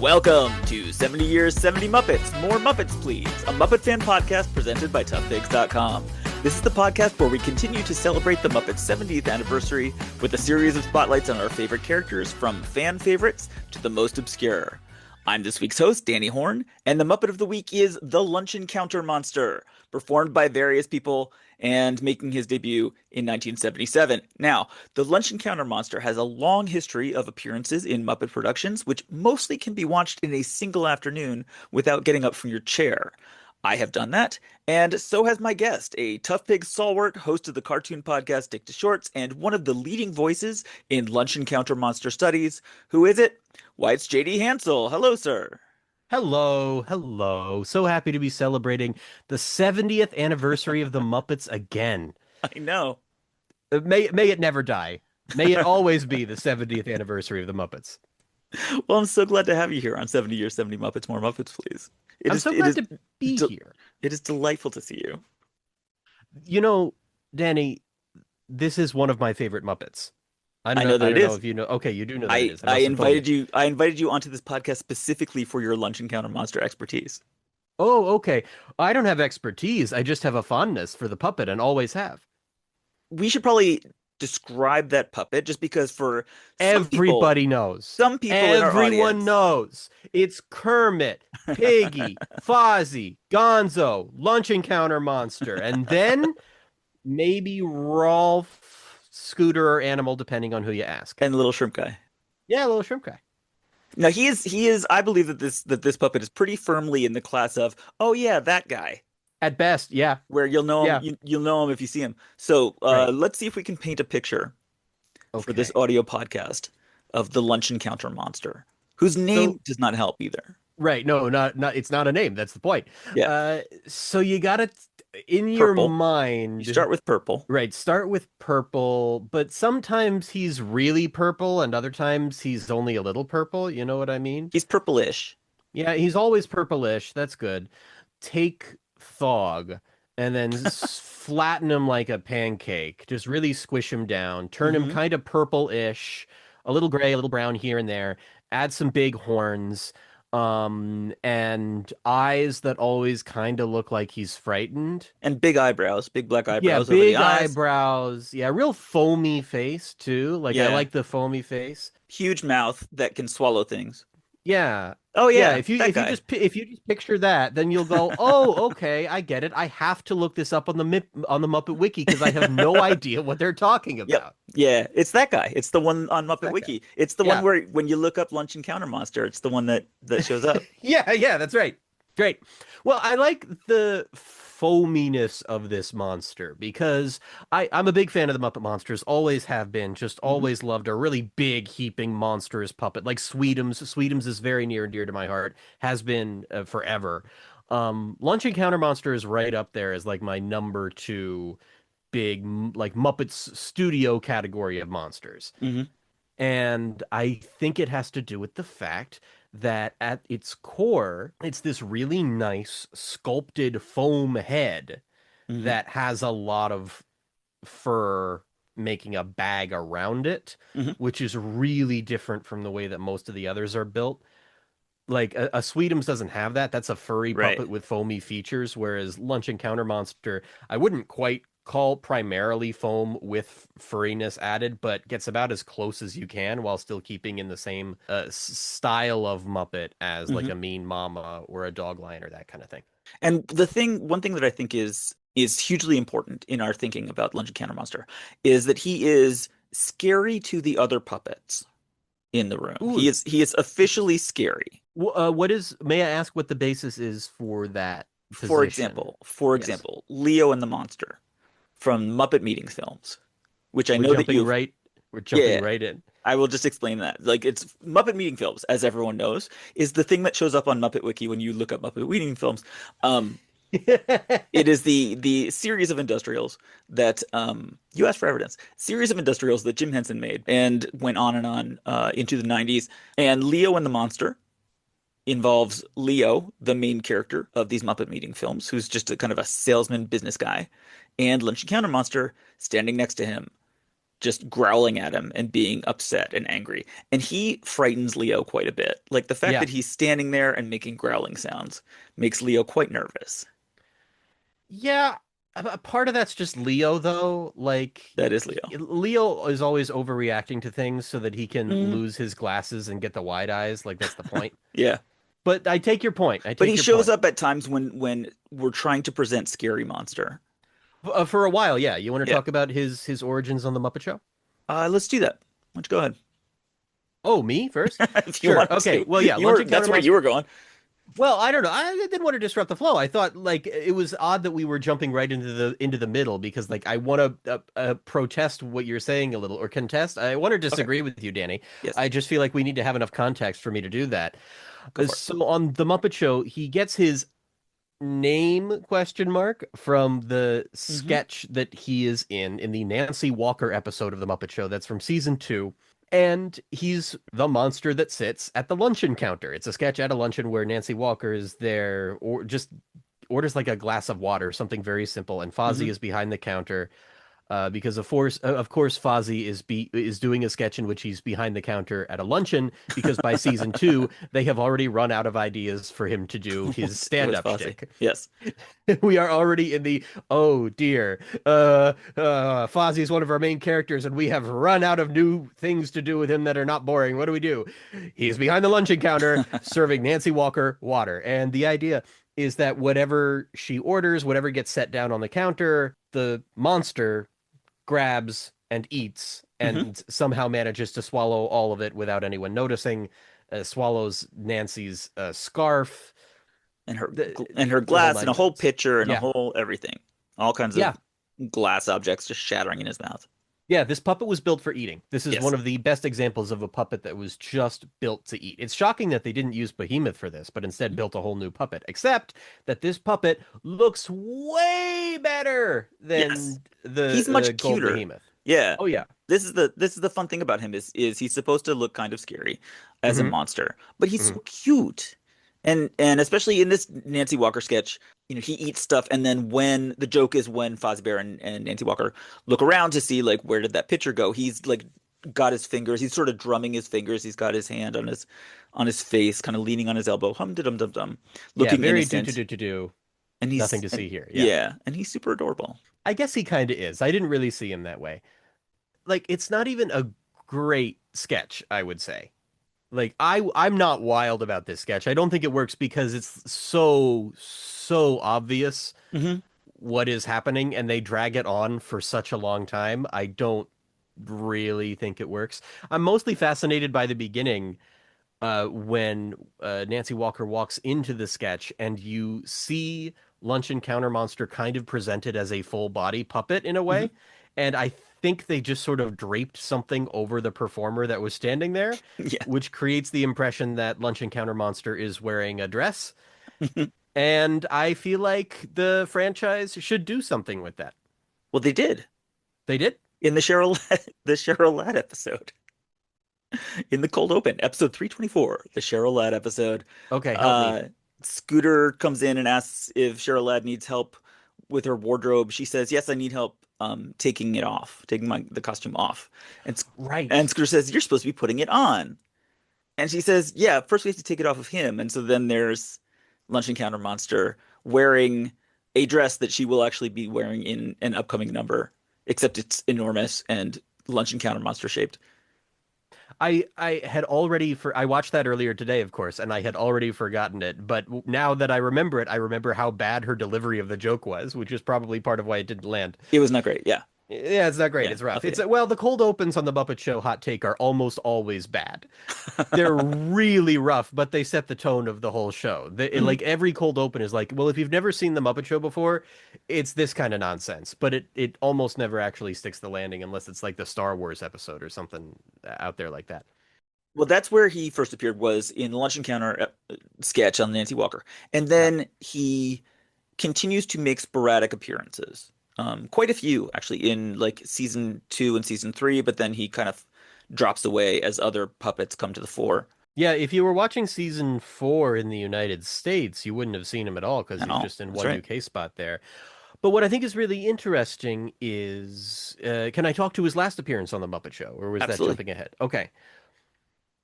Welcome to 70 Years, 70 Muppets, More Muppets Please, a Muppet fan podcast presented by ToughPigs.com. This is the podcast where we continue to celebrate the Muppets' 70th anniversary with a series of spotlights on our favorite characters, from fan favorites to the most obscure. I'm this week's host, Danny Horn, and the Muppet of the Week is the Luncheon Counter Monster, performed by various people and making his debut in 1977. Now, the Luncheon Counter Monster has a long history of appearances in Muppet productions, which mostly can be watched in a single afternoon without getting up from your chair. I have done that, and so has my guest, a Tough Pig stalwart, host of the cartoon podcast Dick to Shorts, and one of the leading voices in Luncheon Counter Monster studies. Who is it? Why, it's JD Hansel. Hello, sir. Hello. So happy to be celebrating the 70th anniversary of the Muppets again. I know. May it never die. May it always be the 70th anniversary of the Muppets. Well, I'm so glad to have you here on 70 Years, 70 Muppets, More Muppets, Please. I'm so glad to be here. It is delightful to see you. You know, Danny, this is one of my favorite Muppets. I know that it is. Know if you know. Okay, you do know that it is. I invited you. I invited you onto this podcast specifically for your Lunch Encounter Monster expertise. Oh, okay. I don't have expertise. I just have a fondness for the puppet and always have. We should probably describe that puppet, just because for everybody knows. Some people in our audience, everyone knows. It's Kermit, Piggy, Fozzie, Gonzo, Lunch Encounter Monster, and then maybe Rolf, Scooter, or Animal, depending on who you ask. And Little Shrimp Guy. Yeah, Little Shrimp Guy. Now he is. I believe that this puppet is pretty firmly in the class of, oh yeah, that guy. At best, yeah. Where you'll know him, you'll know him if you see him. So Right. Let's see if we can paint a picture for this audio podcast of the Lunch Encounter Monster, whose name does not help either. Right. No, not it's not a name. That's the point. Yeah. So you got it in Purple. your mind. You start with purple. Right. Start with purple, but sometimes he's really purple and other times he's only a little purple. You know what I mean? He's purplish. Yeah, he's always purplish. That's good. Take Thog and then flatten him like a pancake. Just really squish him down. Turn him kind of purple-ish, a little gray, a little brown here and there. Add some big horns, and eyes that always kind of look like he's frightened. And big eyebrows, big black eyebrows. Yeah, over big the eyes. eyebrows. Yeah, real foamy face too. Like I like the foamy face. Huge mouth that can swallow things. Yeah. Oh yeah. If you just picture that, then you'll go, oh, okay, I get it. I have to look this up on the Muppet Wiki because I have no idea what they're talking about. Yep. Yeah, it's that guy. It's the one on Muppet Wiki. Guy. It's the one where when you look up Lunch Encounter Monster, it's the one that shows up. Yeah, that's right. Great. Well, I like the foaminess of this monster because I'm a big fan of the Muppet Monsters, always have been, just always loved a really big, heaping, monstrous puppet like Sweetums. Sweetums is very near and dear to my heart, has been forever. Lunch Encounter Monster is right up there as like my number 2 big, like Muppets studio category of monsters. And I think it has to do with the fact that at its core, it's this really nice sculpted foam head that has a lot of fur making a bag around it, which is really different from the way that most of the others are built. Like a Sweetums doesn't have that. That's a furry puppet with foamy features, whereas Lunch Encounter Monster, I wouldn't quite call primarily foam with furriness added, but gets about as close as you can while still keeping in the same style of Muppet as like a Mean Mama or a Dog Lion or that kind of thing. And one thing that I think is hugely important in our thinking about Lunch Encounter Monster is that he is scary to the other puppets in the room. Ooh. He is officially scary. May I ask what the basis is for that position? For example, Leo and the Monster from Muppet Meetings films, which I know that we're jumping right in. I will just explain that. Like, it's Muppet Meeting Films, as everyone knows, is the thing that shows up on Muppet Wiki when you look up Muppet Meeting Films. It is the series of industrials that you asked for evidence. Series of industrials that Jim Henson made and went on and on into the 90s. And Leo and the Monster involves Leo, the main character of these Muppet Meeting Films, who's just a kind of a salesman business guy, and Lunch Encounter Monster standing next to him, just growling at him and being upset and angry. And he frightens Leo quite a bit. Like the fact Yeah. that he's standing there and making growling sounds makes Leo quite nervous. Yeah, a part of that's just Leo though. Like That is Leo. Leo is always overreacting to things so that he can Mm, lose his glasses and get the wide eyes. Like that's the point. yeah. But I take your point. I But take he your shows point. up at times when we're trying to present Scary Monster. For a while, yeah. You want to Yeah. talk about his origins on the Muppet Show? Let's do that. Why don't you go ahead? Oh, me first? If you Sure. want Okay. to. Well, yeah. You were Luncheon that's Counter where you Monster. were going. Well, I don't know. I didn't want to disrupt the flow. I thought like it was odd that we were jumping right into the middle because like I want to protest what you're saying a little or contest. I want to Okay. disagree with you, Danny. Yes. I just feel like we need to have enough context for me to do that. Go for it. So on the Muppet Show, he gets his name question mark from the Hmm. sketch that he is in the Nancy Walker episode of the Muppet Show. That's from season 2. And he's the monster that sits at the luncheon counter. It's a sketch at a luncheon where Nancy Walker is there or just orders like a glass of water, something very simple, and Hmm. Fozzie is behind the counter because of course Fozzie is doing a sketch in which he's behind the counter at a luncheon because by season 2 they have already run out of ideas for him to do his With stand-up Fosse. shtick. Yes. We are already in the oh dear, Fozzie is one of our main characters and we have run out of new things to do with him that are not boring. What do we do? He's behind the luncheon counter serving Nancy Walker water, and the idea is that whatever she orders, whatever gets set down on the counter, the monster grabs and eats Hmm. and somehow manages to swallow all of it without anyone noticing, swallows Nancy's scarf, And her the, and her the whole glass and nine a whole yards. pitcher and a Yeah. whole everything. All kinds Yeah. of glass objects just shattering in his mouth. Yeah, this puppet was built for eating. This is Yes. one of the best examples of a puppet that was just built to eat. It's shocking that they didn't use Behemoth for this, but instead built a whole new puppet. Except that this puppet looks way better Yes. than He's the much gold cuter. Behemoth. Yeah. Oh yeah. This is the fun thing about him is he's supposed to look kind of scary as a Hmm. monster, but he's Hmm. so cute. And especially in this Nancy Walker sketch, he eats stuff, and then when the joke is when Fozzie Bear and Nancy Walker look around to see like where did that pitcher go, he's like got his fingers, he's sort of drumming his fingers, he's got his hand on his face, kind of leaning on his elbow, hum dum dum dum, Yeah, looking very do do innocent, do do do. and Nothing he's to and see here. Yeah. yeah, and he's super adorable. I guess he kind of is. I didn't really see him that way. Like it's not even a great sketch, I would say. Like I'm not wild about this sketch. I don't think it works because it's so obvious Hmm. what is happening and they drag it on for such a long time. I don't really think it works. I'm mostly fascinated by the beginning when Nancy Walker walks into the sketch and you see Luncheon Counter Monster kind of presented as a full body puppet in a Hmm. way. And I think they just sort of draped something over the performer that was standing there, Yeah. which creates the impression that Luncheon Counter Monster is wearing a dress. And I feel like the franchise should do something with that. Well, they did They did? in the Cheryl the Cheryl Ladd episode. In the cold open, episode 324, the Cheryl Ladd episode. Okay, help me. Uh, Scooter comes in and asks if Cheryl Ladd needs help with her wardrobe. She says, "Yes, I need help taking it off, taking the costume off." And Right. Scooter says, "You're supposed to be putting it on." And she says, "Yeah, first we have to take it off of him." And so then there's Lunch Encounter Monster wearing a dress that she will actually be wearing in an upcoming number, except it's enormous and Lunch Encounter Monster shaped. I had already I watched that earlier today, of course, and I had already forgotten it. But now that I remember it, I remember how bad her delivery of the joke was, which is probably part of why it didn't land. It was not great. Yeah. Yeah, it's not great. Yeah. It's I'll rough. tell It's well, the cold opens on the Muppet Show hot take are almost always bad. you. They're really rough, but they set the tone of the whole show. Mhm. Like every cold open is like, well, if you've never seen the Muppet Show before, it's this kind of nonsense. But it almost never actually sticks the landing unless it's like the Star Wars episode or something out there like that. Well, that's where he first appeared was in the Lunch Encounter sketch on Nancy Walker. And Yeah. then he continues to make sporadic appearances. Quite a few actually in like season 2 and season 3, but then he kind of drops away as other puppets come to the fore. Yeah, if you were watching season 4 in the United States, you wouldn't have seen him at all because he's No, just in that's one right. UK spot there. But what I think is really interesting is, can I talk to his last appearance on the Muppet Show, or was that Absolutely. jumping ahead? Okay,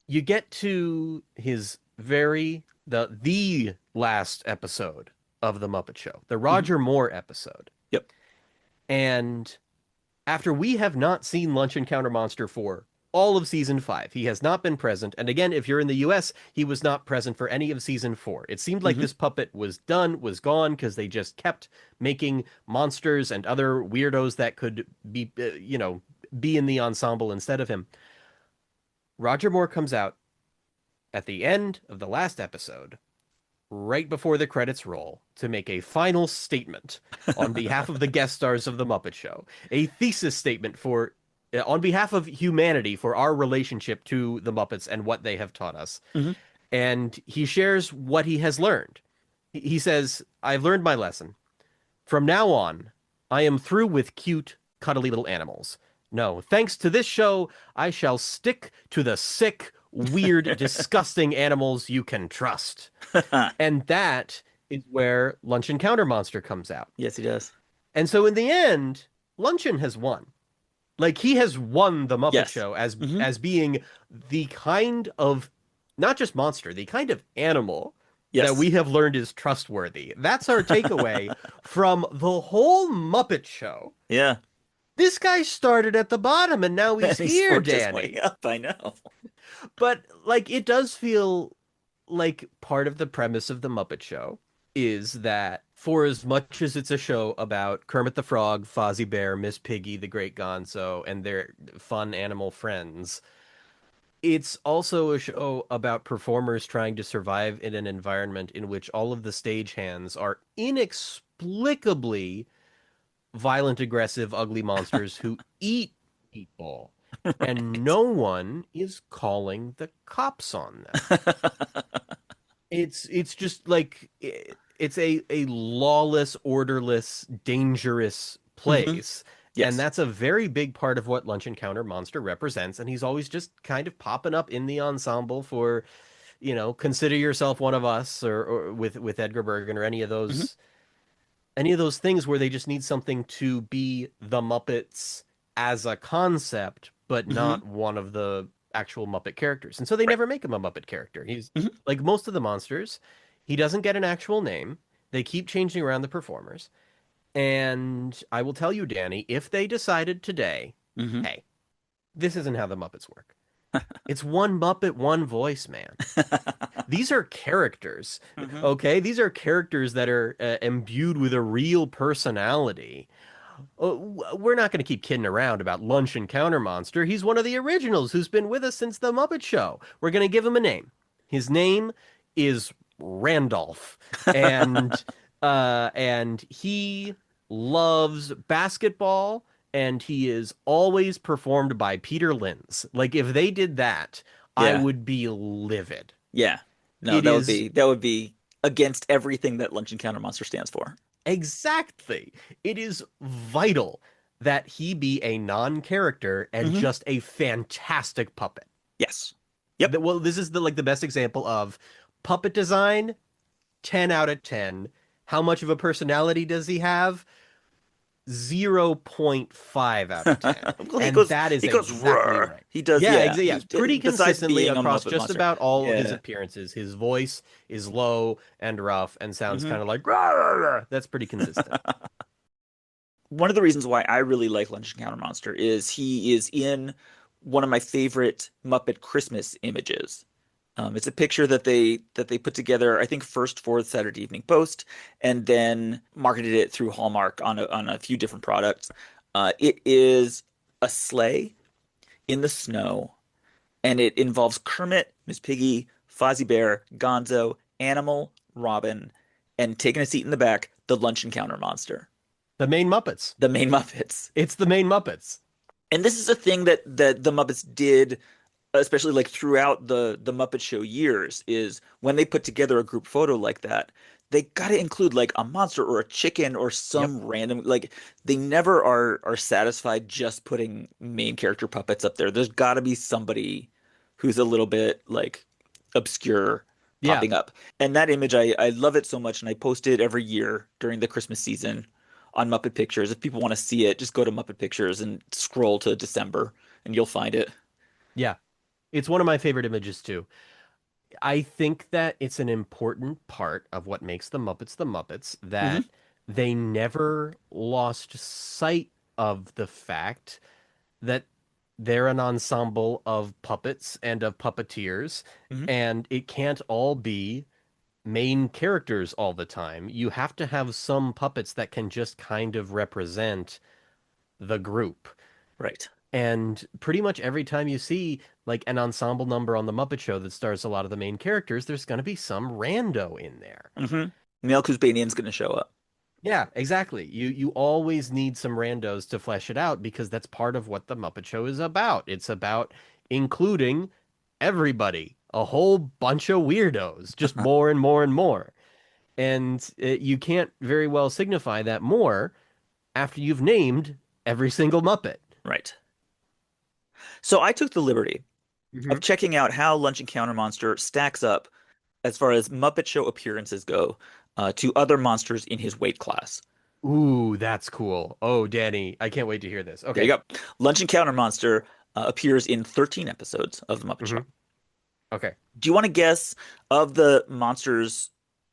you get to his the last episode of the Muppet Show, the Hmm. Roger Moore episode, Yep. and after we have not seen Lunch Encounter Monster for all of season 5. He has not been present. And again, if you're in the US, he was not present for any of season 4. It seemed like Hmm. this puppet was done, was gone, because they just kept making monsters and other weirdos that could be, be in the ensemble instead of him. Roger Moore comes out at the end of the last episode, right before the credits roll, to make a final statement on behalf of the guest stars of The Muppet Show, a thesis statement for on behalf of humanity for our relationship to the Muppets and what they have taught us. Hmm. And he shares what he has learned. He says, I've learned my lesson. From now on, I am through with cute, cuddly little animals. No, thanks to this show, I shall stick to the sick, weird, disgusting animals you can trust. And that is where Luncheon Counter Monster comes out. Yes, he does. And so in the end, Luncheon has won. Like he has won the Muppet Yes. Show as Hmm. being the kind of not just monster, the kind of animal that Yes. we have learned is trustworthy. That's our takeaway from the whole Muppet Show. Yeah. This guy started at the bottom and now And he's he's here, worked his way Danny. up, I know. But like it does feel like part of the premise of the Muppet Show is that for as much as it's a show about Kermit the Frog, Fozzie Bear, Miss Piggy, the Great Gonzo, and their fun animal friends, it's also a show about performers trying to survive in an environment in which all of the stagehands are inexplicably violent, aggressive, ugly monsters who eat people, and Right. no one is calling the cops on them. It's just like it's a lawless, orderless, dangerous Hmm. place. And Yes. that's a very big part of what Lunch Encounter Monster represents. And he's always just kind of popping up in the ensemble for, consider yourself one of us or with Edgar Bergen or Hmm. any of those things where they just need something to be the Muppets as a concept, but Hmm. not one of the actual Muppet characters. And so they Right. never make him a Muppet character. He's Hmm. like most of the monsters, he doesn't get an actual name. They keep changing around the performers. And I will tell you, Danny, if they decided today, Hmm. hey, this isn't how the Muppets work. It's one Muppet, one voice, man. These are characters, Hmm. okay? These are characters that are imbued with a real personality. We're not going to keep kidding around about Lunch Encounter Monster. He's one of the originals who's been with us since The Muppet Show. We're going to give him a name. His name is Randolph, and he loves basketball, and he is always performed by Peter Linz. Like if they did that, I Yeah. would be livid. Yeah. No, It is that would be against everything that Lunch Encounter Monster stands for. exactly. It is vital that he be a non-character and Hmm. just a fantastic puppet. Yes. Yep. Well, this is the best example of puppet design, 10 out of 10. How much of a personality does he have? 0.5 out of 10. Well, And that is he goes exactly roar. right. He does, Yeah, yeah. yes, pretty Besides consistently being a across Muppet just Monster. about all of his Yeah. appearances. His voice is low and rough and sounds Hmm. kind of like "Rawr." That's pretty consistent. One of the reasons why I really like Lunch Encounter Monster is he is in one of my favorite Muppet Christmas images. It's a picture that they put together, I think, first for the Saturday Evening Post, and then marketed it through Hallmark on a few different products. It is a sleigh in the snow, and it involves Kermit, Miss Piggy, Fozzie Bear, Gonzo, Animal, Robin, and taking a seat in the back, the Lunch Encounter Monster, The main Muppets. the main Muppets. It's the main Muppets. And this is a thing that the Muppets did, especially like throughout the Muppet Show years, is when they put together a group photo like that, they got to include like a monster or a chicken or Yep. some random, like they never are satisfied just putting main character puppets up there. There's got to be somebody who's a little bit like obscure Yeah. popping up. And that image, I love it so much, and I post it every year during the Christmas season on Muppet Pictures. If people want to see it, just go to Muppet Pictures and scroll to December and you'll find it. Yeah. It's one of my favorite images too. I think that it's an important part of what makes the Muppets, Hmm. that they never lost sight of the fact that they're an ensemble of puppets and of puppeteers, Hmm. and it can't all be main characters all the time. You have to have some puppets that can just kind of represent the group. Right. And pretty much every time you see like an ensemble number on the Muppet Show that stars a lot of the main characters, there's going to be some rando in there. Hmm. Male Kuzbanian's going to show up. Yeah, exactly. You always need some randos to flesh it out because that's part of what the Muppet Show is about. It's about including everybody, a whole bunch of weirdos, just more and more and more. And you can't very well signify that more after you've named every single Muppet. Right. So I took the liberty of Hmm. checking out how Lunch Encounter Monster stacks up as far as Muppet Show appearances go to other monsters in his weight class. Ooh, that's cool. Oh, Danny, I can't wait to hear this. There you Okay. go. Lunch Encounter Monster appears in 13 episodes of The Muppet Show. Hmm. Okay. Do you want to guess of the monsters,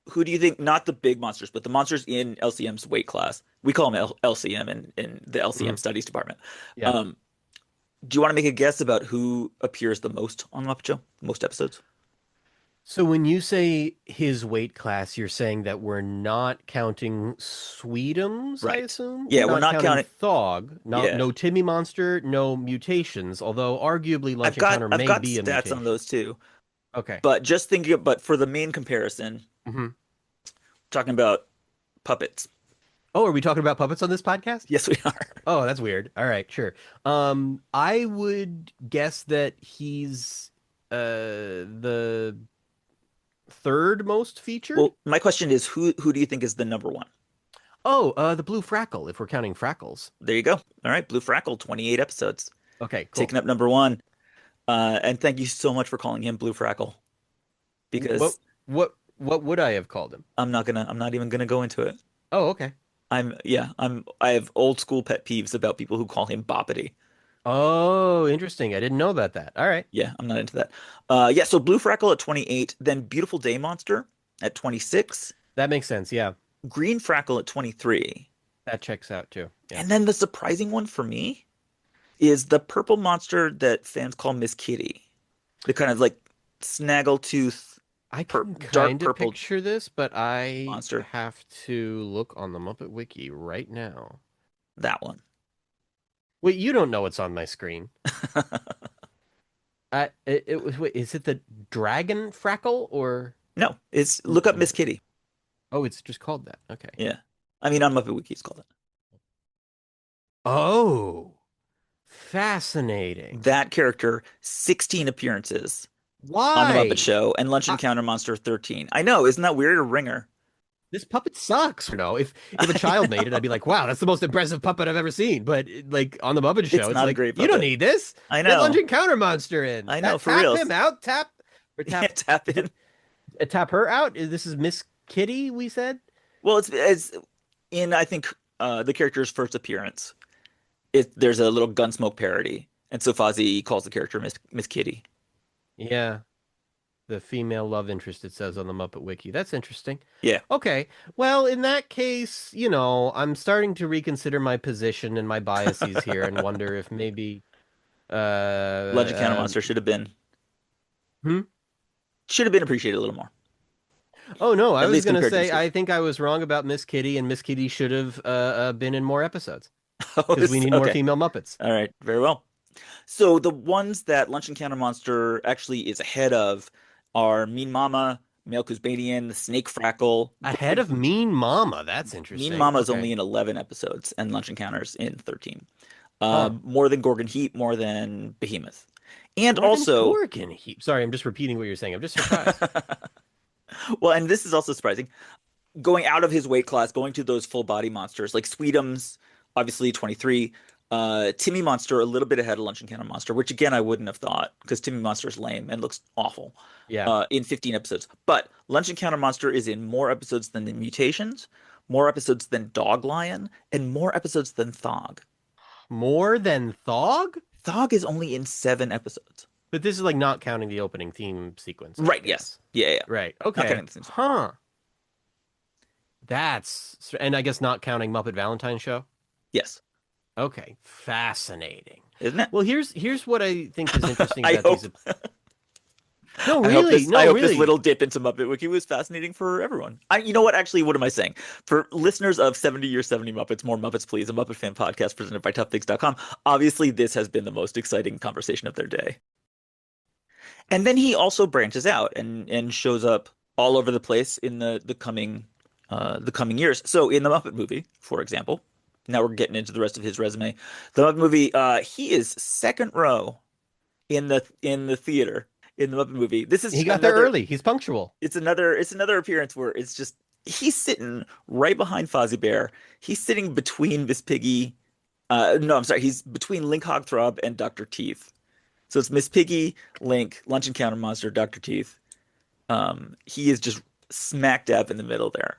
who do you think, not the big monsters, but the monsters in LCM's weight class? We call them LCM in the LCM Hmm. studies department. Yeah. Um, do you want to make a guess about who appears the most on The Muppet Show? Most episodes? So when you say his weight class, you're saying that we're not counting Sweetums, I Right. assume? We're Yeah, we're not not counting counting. Thog, Yeah. no Timmy Monster, no mutations, although arguably Lunch Encounter I've may got be a stats on mutation. those too. Okay. But just thinking, but for the main comparison, Hmm. talking about puppets. Oh, are we talking about puppets on this podcast? Yes, we are. Oh, that's weird. All right, sure. I would guess that he's the third most featured. Well, my question is, who do you think is the number one? Oh, the blue frackle, if we're counting frackles. There you go. All right, Blue Frackle, 28 episodes, Okay, cool. taking up number one. And thank you so much for calling him Blue Frackle What because what would I have called him? I'm not even gonna go into it. Oh, okay. I have old school pet peeves about people who call him Boppity. Oh, interesting. I didn't know about that. All right. Yeah, I'm not into that. Yeah, so Blue Frackle at 28, then Beautiful Day Monster at 26, That makes sense. Yeah. Green Frackle at 23, That checks out too. Yeah. and then the surprising one for me is the purple monster that fans call Miss Kitty. The kind of like snaggletooth, I can dark kind of purple picture this, but I monster. have to look on the Muppet Wiki right now. That one. Wait, you don't know what's on my screen. Wait, is it the dragon frackle or? No, it's look up No. Miss Kitty. Oh, it's just called that. Okay. Yeah. I mean, on Muppet Wiki, it's called it. Oh, fascinating. That character, 16 appearances on The Muppet Why? Show, and Lunch I, Encounter Monster, 13. I know, isn't that weird? A ringer. this puppet sucks. If a child made it, I'd be like, wow, that's the most impressive puppet I've ever seen. But like on the Muppet It's Show, it's not a like, great you don't puppet. need this. I Get Lunch know. Encounter Monster in. I know, for Tap reals. him out. Tap or Yeah, tap. tap Is in. it tap her out? This is Miss Kitty, we said? Well, it's in, I think, the character's first appearance. There's a little Gunsmoke parody, and so Fozzie calls the character Miss Kitty. Yeah. The female love interest, it says on the Muppet Wiki. That's interesting. Yeah. Okay. Well, in that case, I'm starting to reconsider my position and my biases here and wonder if maybe Lunch Encounter uh, Monster hmm? should have been appreciated a little more, Oh no, I at was least gonna compared to say this I year's. think I was wrong about Miss Kitty, and Miss Kitty should have been in more episodes Oh, because we need more okay. female Muppets. All right. Very well. So the ones that Lunch Encounter Monster actually is ahead of are Mean Mama, Male Kuzbanian, Snake Frackle. Ahead of Mean Mama. That's Mean interesting. Mama is Okay. only in 11 episodes, and Lunch Encounters in 13. Huh. More than Gorgon Heat, more than Behemoth. And More than also, Gorgon heap. Sorry, I'm just repeating what you're saying. I'm just surprised. well, and this is also surprising, going out of his weight class, going to those full body monsters like Sweetums, obviously 23. Timmy Monster a little bit ahead of Lunch Encounter Monster, which again I wouldn't have thought because Timmy Monster is lame and looks awful. Yeah. In 15 episodes. But Lunch Encounter Monster is in more episodes than the Mutations, more episodes than Dog Lion, and more episodes than Thog. More than Thog? Thog is only in 7 episodes. But this is like not counting the opening theme sequence, I Right, yes. guess. Yeah, yeah, yeah. Right. Not Okay. counting the scenes. Huh. And I guess not counting Muppet Valentine Show. Yes. Okay. Fascinating. Isn't it? Well, here's what I think is interesting I about hope these. No, I hope really. this I No, hope this really. little dip into Muppet Wiki was fascinating for everyone. You know what? Actually, what am I saying? For listeners of 70 Years, 70 Muppets, More Muppets Please, a Muppet fan podcast presented by ToughThings.com, obviously this has been the most exciting conversation of their day. And then he also branches out and shows up all over the place in the coming years. So in the Muppet movie, for example, now we're getting into the rest of his resume. The Muppet movie, he is second row in the theater in the Muppet movie. This is He got there another early. He's punctual. it's another appearance where it's just he's sitting right behind Fozzie Bear. He's sitting between Miss Piggy. No, I'm sorry. He's between Link Hogthrob and Dr. Teeth. So it's Miss Piggy, Link, Lunch Encounter Monster, Dr. Teeth. He is just smack dab in the middle there,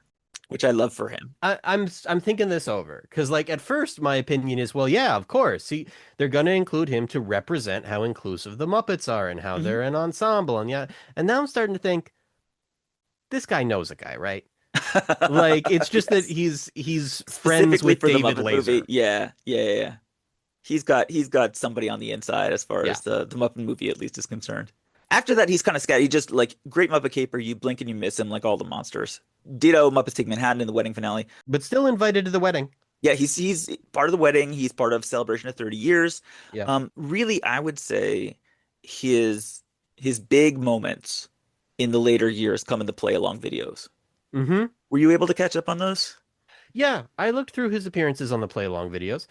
which I love for him. I'm thinking this over because like at first my opinion is well yeah of course they're gonna include him to represent how inclusive the Muppets are and how Mhm. they're an ensemble and now I'm starting to think this guy knows a guy, right? Like it's just that Yes. he's friends Specifically with for the David Muppet movie. Laser. Yeah, yeah, yeah, yeah. He's got somebody on the inside as far Yeah. as the Muppet movie at least is concerned. After that, he's kind of scattered. He just like Great Muppet Caper, you blink and you miss him like all the monsters. Ditto Muppets Take Manhattan in the wedding finale. But still invited to the wedding. Yeah, he's part of the wedding. He's part of Celebration of 30 Years. Yeah. Really, I would say his big moments in the later years come in the play along videos. Mm-hmm. Were you able to catch up on those? Yeah, I looked through his appearances on the play along videos.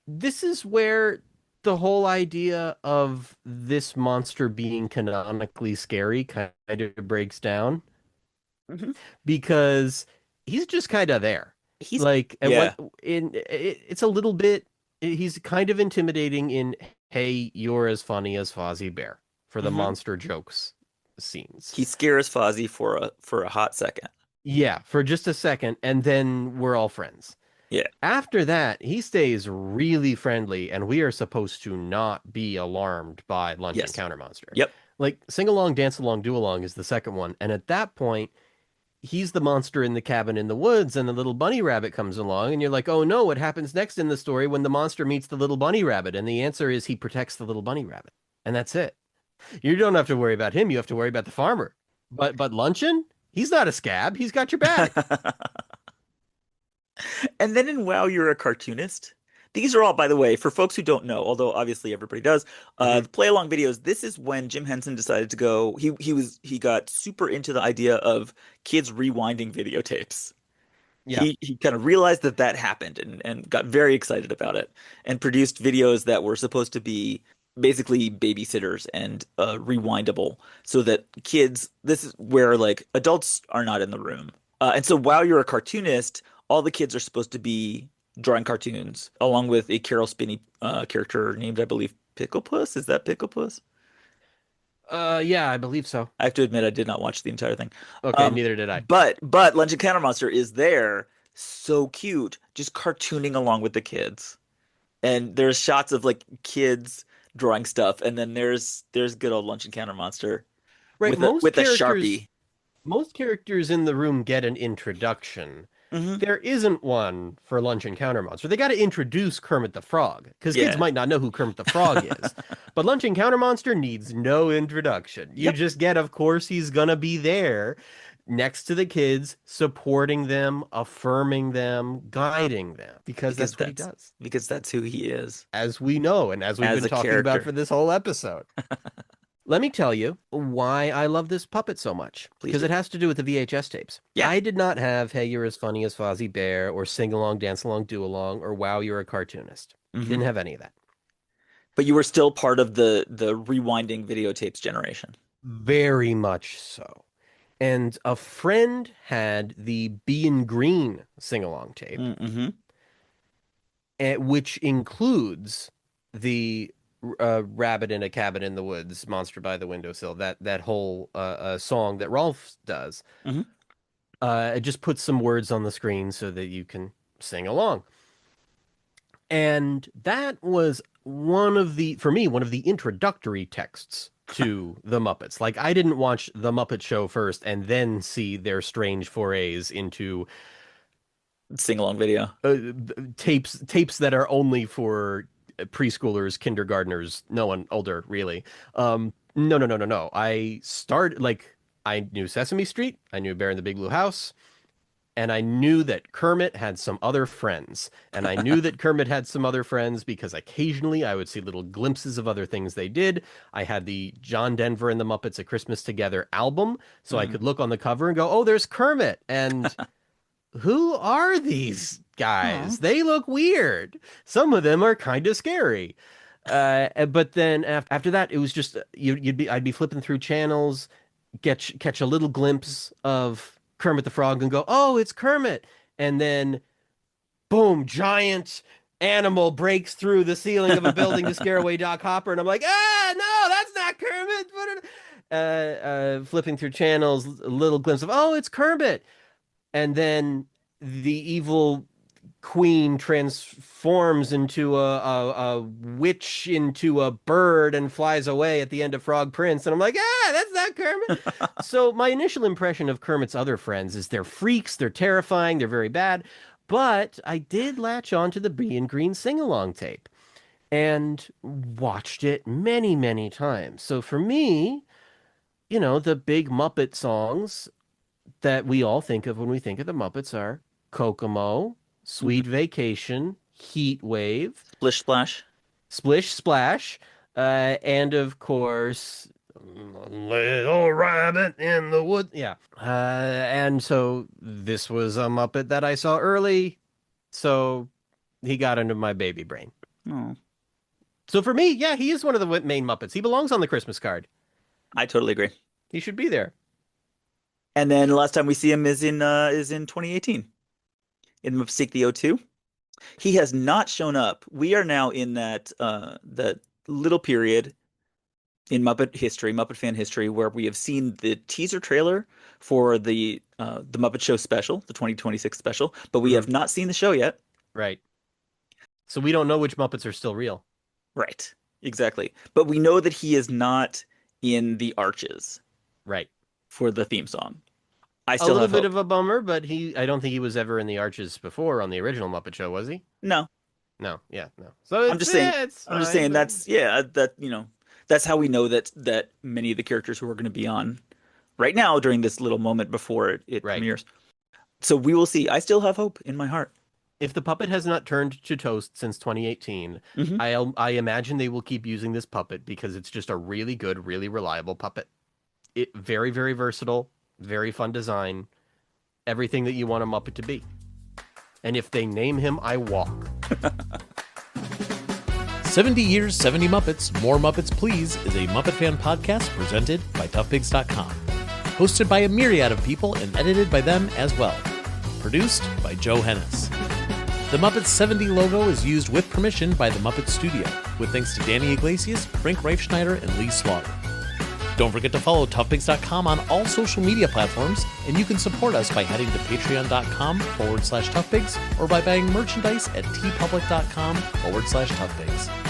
This is where the whole idea of this monster being canonically scary kind of breaks down Hmm. because he's just kind of there. He's Like, and what yeah. it's a little bit, he's kind of intimidating in, hey, you're as funny as Fozzie Bear for the Hmm. monster jokes scenes. He scares Fozzie for a hot second. Yeah, for just a second, and then we're all friends. Yeah. After that, he stays really friendly, and we are supposed to not be alarmed by Lunch Yes. Encounter Monster. Yep. Like, Sing Along, Dance Along, Do Along is the second one, and at that point, he's the monster in the cabin in the woods, and the little bunny rabbit comes along, and you're like, oh no, what happens next in the story when the monster meets the little bunny rabbit? And the answer is he protects the little bunny rabbit, and that's it. You don't have to worry about him, you have to worry about the farmer. But Luncheon, he's not a scab, he's got your back. And then in Wow, You're a Cartoonist. These are all, by the way, for folks who don't know, although obviously everybody does, Hmm. the play along videos. This is when Jim Henson decided to go. He got super into the idea of kids rewinding videotapes. Yeah. He kind of realized that that happened and got very excited about it and produced videos that were supposed to be basically babysitters and rewindable so that kids, this is where like adults are not in the room. And so while you're a cartoonist, all the kids are supposed to be drawing cartoons along with a Carol Spinney character named, I believe, Picklepuss. Is that Picklepuss? Yeah, I believe so. I have to admit I did not watch the entire thing. Okay, Um, neither did I. but Lunch Encounter Monster is there, so cute, just cartooning along with the kids. And there's shots of like kids drawing stuff, and then there's good old Lunch Encounter Monster Right, with a Sharpie. most characters in the room get an introduction. Hmm. There isn't one for Lunch Encounter Monster. They got to introduce Kermit the Frog because kids Yeah. might not know who Kermit the Frog is. But Lunch Encounter Monster needs no introduction. You Yep. just get, of course, he's gonna be there next to the kids, supporting them, affirming them, guiding them because Because that's what he that's does. because that's who he is As we know and as we've as been a talking about for character. this whole episode. Let me tell you why I love this puppet so much, Please because do. it has to do with the VHS tapes. Yeah. I did not have Hey, You're as Funny as Fozzie Bear, or Sing Along, Dance Along, Do Along, or Wow, You're a Cartoonist. Hmm. Didn't have any of that. But you were still part of the rewinding videotapes generation. Very much so. And a friend had the Being Green sing along tape, Mm-hmm. which includes the Rabbit in a Cabin in the Woods, Monster by the Windowsill, that whole song that Rolf does. Hmm. It just puts some words on the screen so that you can sing along. And that was for me, one of the introductory texts to the Muppets. Like, I didn't watch The Muppet Show first and then see their strange forays into Sing-along video. tapes that are only for preschoolers, kindergartners, no one older, really. No. I knew Sesame Street, I knew Bear in the Big Blue House, and I knew that Kermit had some other friends. And I knew that Kermit had some other friends because occasionally I would see little glimpses of other things they did. I had the John Denver and the Muppets: A Christmas Together album, so I could look on the cover and go, oh, there's Kermit. And who are these guys? They look weird. Some of them are kind of scary. But then after that, it was just I'd be flipping through channels, catch a little glimpse of Kermit the Frog and go, oh, it's Kermit. And then, boom, giant animal breaks through the ceiling of a building to scare away Doc Hopper. And I'm like, no, that's not Kermit. Flipping through channels, a little glimpse of, oh, it's Kermit. And then the evil queen transforms into a witch, into a bird, and flies away at the end of Frog Prince. And I'm like, that's not Kermit. So my initial impression of Kermit's other friends is they're freaks, they're terrifying, they're very bad. But I did latch on to the Bee and Green sing-along tape and watched it many, many times. So for me, the big Muppet songs that we all think of when we think of the Muppets are Kokomo, Sweet Vacation, Heat Wave, Splish Splash, Splish Splash, and of course, Little Rabbit in the Wood. Yeah. And so this was a Muppet that I saw early, so he got into my baby brain. Oh. So for me, yeah, he is one of the main Muppets. He belongs on the Christmas card. I totally agree. He should be there. And then the last time we see him is in 2018 in Muppet the O2. He has not shown up. We are now in that little period in Muppet history, Muppet fan history, where we have seen the teaser trailer for the Muppet Show special, the 2026 special, but we have not seen the show yet. Right. So we don't know which Muppets are still real. Right. Exactly. But we know that he is not in the arches. Right. For the theme song. I still have a little bit of a bummer, but I don't think he was ever in the arches before on the original Muppet Show, was he? No. No. So I'm just saying that's how we know that many of the characters who are going to be on right now during this little moment before it premieres. So we will see. I still have hope in my heart. If the puppet has not turned to toast since 2018, I imagine they will keep using this puppet because it's just a really good, really reliable puppet. It very, very versatile, very fun design, everything that you want a Muppet to be. And if they name him, I walk. 70 Years, 70 Muppets, More Muppets Please is a Muppet fan podcast presented by ToughPigs.com. Hosted by a myriad of people and edited by them as well. Produced by Joe Hennis. The Muppets 70 logo is used with permission by the Muppet Studio, with thanks to Danny Iglesias, Frank Reifschneider, and Lee Slaughter. Don't forget to follow ToughPigs.com on all social media platforms, and you can support us by heading to patreon.com/toughpigs or by buying merchandise at tpublic.com/toughpigs.